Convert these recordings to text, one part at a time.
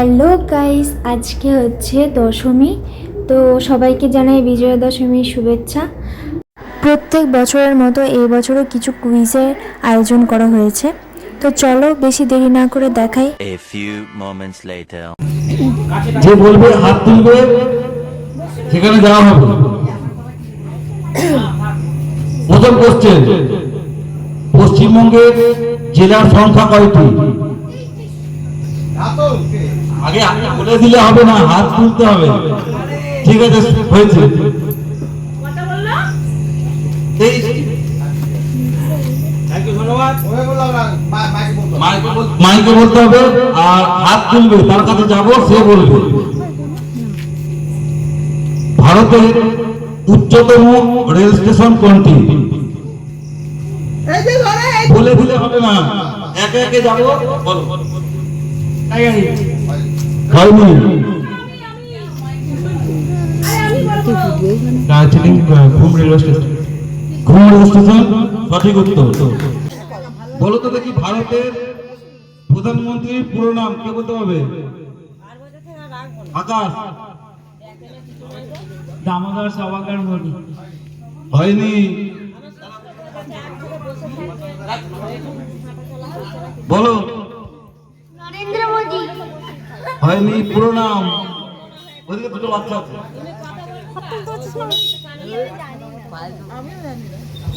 Hello guys, আজকে হচ্ছে দশমী। তো সবাইকে জানাই বিজয়া দশমীর শুভেচ্ছা। প্রত্যেক বছরের মতো এই বছরও কিছু কুইজের আয়োজন করা হয়েছে। তো চলো বেশি দেরি না করে দেখাই। A few moments later. যে বলবে হাত তুলবে সেখানে যাওয়া হবে। প্রথম কোশ্চেন, পশ্চিমবঙ্গের জেলার সংখ্যা কয়টি? আগে বলে দিলে হবে না, হাত তুলতে হবে। ঠিক আছে, হয়েছে। মাইকে বলতে হবে আর হাত তুলবে, তার কাছে যাবো, সে বলবে। ভারতের উচ্চতম রেল স্টেশন কোনটি? বলে দিলে হবে না, একে একে যাবো। হয়নি। ঘুম রেল স্টেশন সঠিক উত্তর। বলো তো দেখি, ভারতের প্রধানমন্ত্রীর পুরো নাম কে বলতে হবে? আকাশ। দামোদর সভাকর মোদী। হয়নি। বলো। নরেন্দ্র মোদী। হয়নি, পুরো নাম। ওদিকে দুটো বাচ্চা আছে।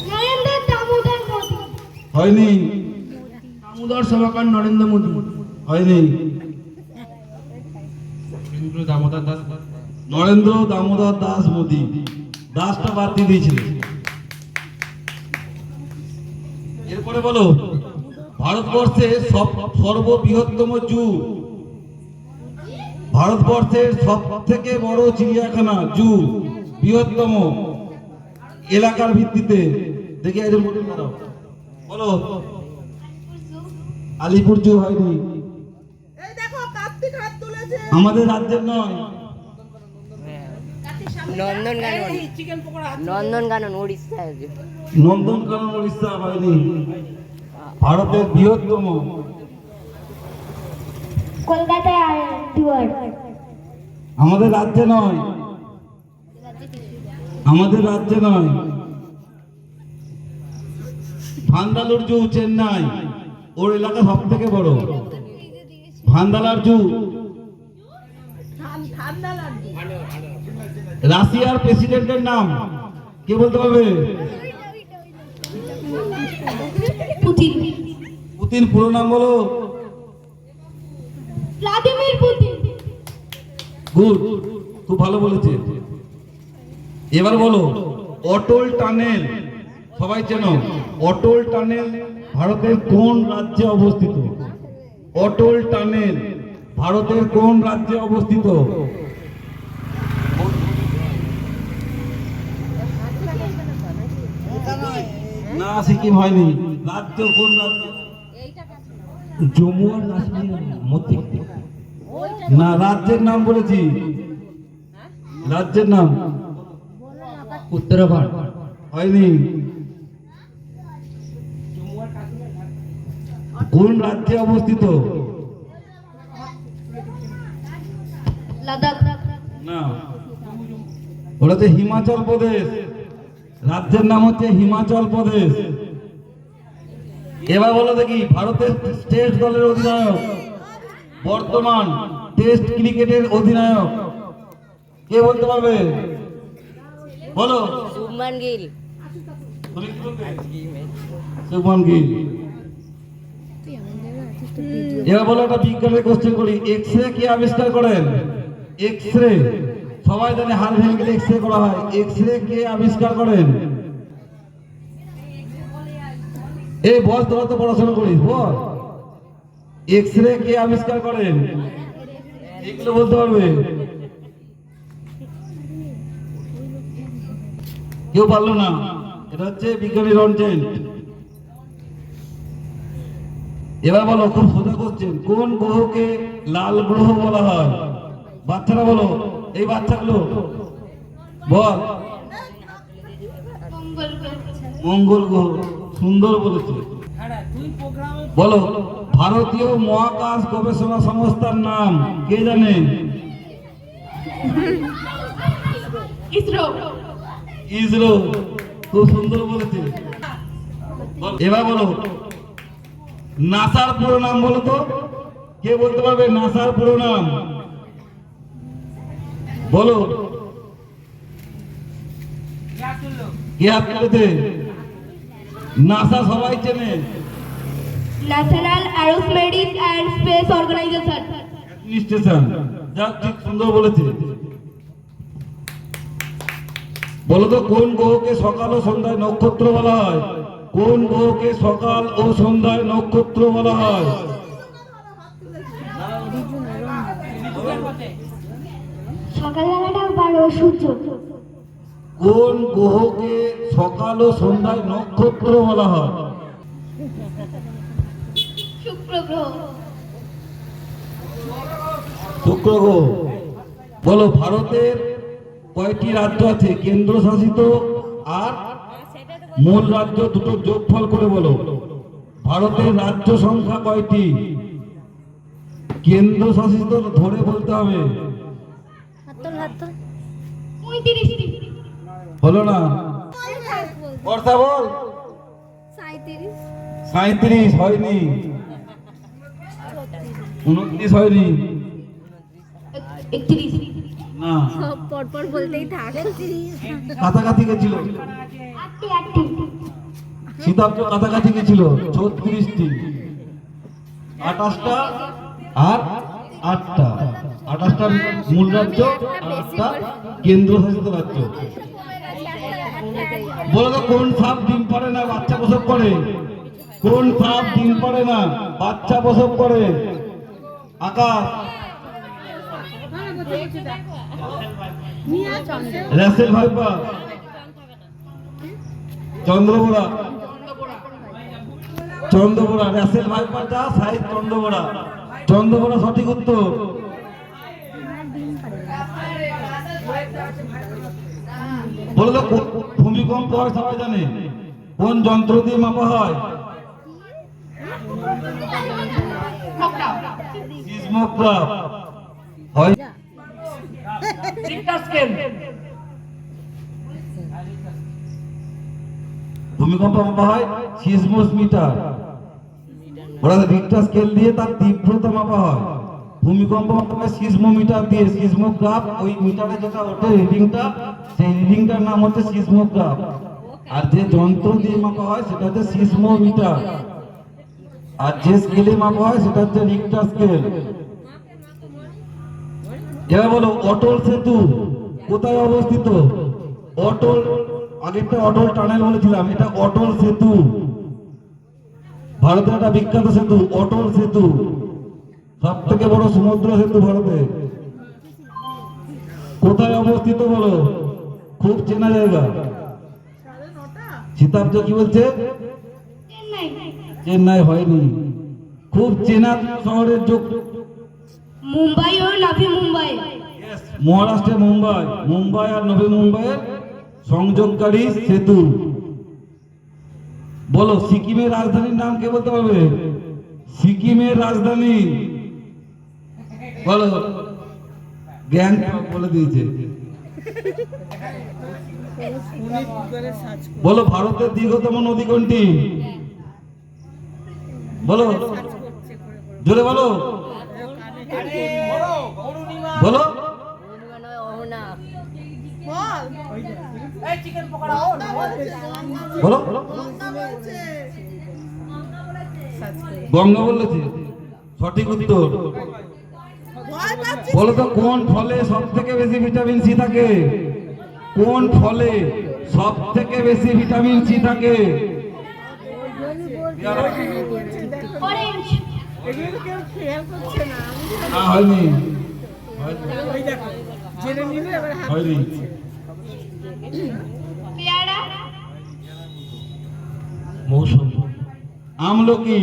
নরেন্দ্র দামোদর মোদী। হয়নি। দামোদর সভাকর নরেন্দ্র মোদী। হয়নি। নরেন্দ্র দামোদর দাস মোদী। দাসটা বাদ দিয়ে দিয়েছিল। এরপরে বলো, ভারতবর্ষের সর্ববৃহত্তম জু। ভারতবর্ষের সব থেকে বড় চিড়িয়াখানা জু, বৃহত্তম এলাকার ভিত্তিতে। দেখি একজন বলো। আলিপুর জু। হয়নি। আমাদের রাজ্যের নয়। নন্দনকানন উড়িষ্যা। নন্দনকানন উড়িষ্যা। হয়নি। ভারতের বৃহত্তম। কলকাতায় দুয়ার। আমাদের রাজ্যে নয়। আমাদের রাজ্যে নয়। ভান্দালুর জু চেন্নাই, ওর এলাকা সব থেকে বড়। ভান্দালার জু। রাশিয়ার প্রেসিডেন্টের নাম কে বলতে পারবে? পুতিন। পুতিন পুরো নাম বলো। Vladimir Putin. গুড, খুব ভালো বলেছে। এবার বলো, অটল টানেল সবাই চেনো। অটল টানেল ভারতের কোন রাজ্যে অবস্থিত? অটল টানেল ভারতের কোন রাজ্যে অবস্থিত? না, সিকিম হয়নি। রাজ্য কোন রাজ্য? জম্মু আর কাশ্মীর মধ্যে। না, রাজ্যের নাম বলেছি। রাজ্যের নাম উত্তরাখণ্ড। হয়নি। কোন রাজ্যে অবস্থিত? লাদাখ। না, ওটা হচ্ছে হিমাচল প্রদেশ। রাজ্যের নাম হচ্ছে হিমাচল প্রদেশ। এবার বলো দেখি, ভারতের টেস্ট দলের অধিনায়ক, বর্তমান টেস্ট ক্রিকেটের অধিনায়ক কে বলতে পারবে? বলো। শুভমান গিল। শুভমান গিল। এবার বলো, একটা বিজ্ঞানের কোশ্চেন করি। এক্সরে কে আবিষ্কার করেন? এক্সরে সবাই জানে, হাড় ভেঙে গেলে এক্সরে করা হয়। এক্সরে কে আবিষ্কার করেন? এই বল, তোরা তো পড়াশোনা করিস, বল। এক্সরে কে আবিষ্কার করেন? এগুলো বলতে পারবে? কেউ পারলো না। এটা হচ্ছে বিজ্ঞানী রনচেন। এবার বলো, খুব সোজা কোশ্চেন, কোন গ্রহকে লাল গ্রহ বলা হয়? বাচ্চারা বলো, এই বাচ্চাগুলো বল। মঙ্গল গ্রহ। সুন্দর বলেছে। বলো ভারতীয় মহাকাশ গবেষণা সংস্থার নাম কে জানে? ইসরো। ইসরো। খুব সুন্দর বলেছে। এবার বলো নাসার পুরো নাম বলো তো, কে বলতে পারবে নাসার পুরো নাম? বলো কে হাত তুলেছে? নাসা সবাই চেনে। National aerospace and space organisation. Administration. যা ঠিক সুন্দর বলেছে। বলো তো কোন গ্রহকে সকাল ও সন্ধ্যায় নক্ষত্র বলা হয়? কোন গ্রহকে সকাল ও সন্ধ্যায় নক্ষত্র বলা হয়? সকালবেলাটা 12 সূর্য। কোন গ্রহকে সকাল ও সন্ধ্যায় নক্ষত্র বলা হয়? শুক্র গ্রহ। শুক্র গ্রহ। বলো ভারতের কয়টি রাজ্য আছে কেন্দ্রশাসিত আর মূল রাজ্য দুটো যোগফল করে বলো। ভারতের রাজ্য সংখ্যা কয়টি? কেন্দ্রশাসিত ধরে বলতে হবে। 35টি। হলো না? বর্ষা বল। 37 হয়নি। 29 হয়নি। 31। না পরপর বলতেই থাক। কাছাকাছি গেছিল। 8টি। শীতাব্দ কাছাকাছি গেছিল। 36টি। 28টা আর 8টা। 28টা মূল রাজ্য আর 8টা কেন্দ্রশাসিত রাজ্য। বলো তো কোন সাপ ডিম পারে না বাচ্চা প্রসব করে? কোন সাপ ডিম পারে না বাচ্চা প্রসব করে? আকাশ। Russell viper. চন্দ্রবোড়া। চন্দ্রবোড়া। রেসেল ভাইপার যা সাইজ চন্দ্রবোড়া। চন্দ্রবোড়া সঠিক উত্তর। বলো তো ভূমিকম্প হয় সবাই জানে, কোন যন্ত্র দিয়ে মাপা হয়? সিসমোগ্রাফ। হয় রিক্টার স্কেল। ভূমিকম্প মাপা হয় সিসমোমিটার। ওরা রিক্টার স্কেল দিয়ে তার তীব্রতা মাপা হয়। ভূমিকম্প মাপা হয় সিসমোমিটার দিয়ে। সিসমোগ্রাফ ওই মিটারে যেটা ওঠে রিডিংটা, সেই রিডিংটার নাম হচ্ছে সিসমোগ্রাফ। আর যে যন্ত্র দিয়ে মাপা হয় সেটা হচ্ছে সিসমোমিটার। আর যে স্কেলে মাপা হয় সেটা হচ্ছে রিক্টার স্কেল। এবার বলো অটল সেতু কোথায় অবস্থিত? অটল, আগেরটা অটল টানেল বলেছিলাম, এটা অটল সেতু। ভারতের একটা বিখ্যাত সেতু অটল সেতু, সব থেকে বড় সমুদ্র সেতু ভারতে। কোথায় অবস্থিত বলো? খুব চেনা জায়গা। শীতাব্দ কি বলছে? চেন্নাই। চেন্নাই হয়নি। খুব চেনা শহরের যোগ। মুম্বাই ও নভি মুম্বাই। মহারাষ্ট্রের মুম্বাই। মুম্বাই আর নবী মুম্বাইয়ের সংযোগকারী সেতু। বলো সিকিমের রাজধানীর নাম কে বলতে পারবে? সিকিমের রাজধানী বলো। গ্যাংটক বলে দিয়েছে। বলো ভারতের দীর্ঘতম নদী কোনটি? বলো জোরে বলো। বলো বলো। গঙ্গা বলেছে সঠিক উত্তর। বলো তো কোন ফলে সব থেকে বেশি ভিটামিন সি থাকে? কোন ফলে সব থেকে বেশি ভিটামিন সি থাকে? অরেঞ্জ। না হয়নি। হয়নি। পেয়ারা। মৌসুমী। আমলকি।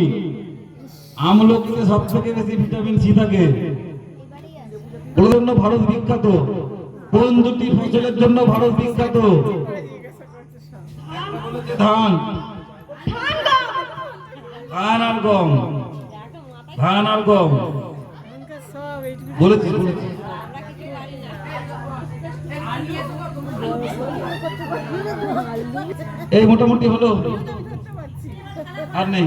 আমলকিতে সব থেকে বেশি ভিটামিন সি থাকে। কোন জন্য ভারত বিখ্যাত? কোন দুটি ফসলের জন্য ভারত বিখ্যাত? ধান। ধান। গম। গম, ধান আর গম বলেছি বলেছি। এই মোটামুটি হলো, আর নেই।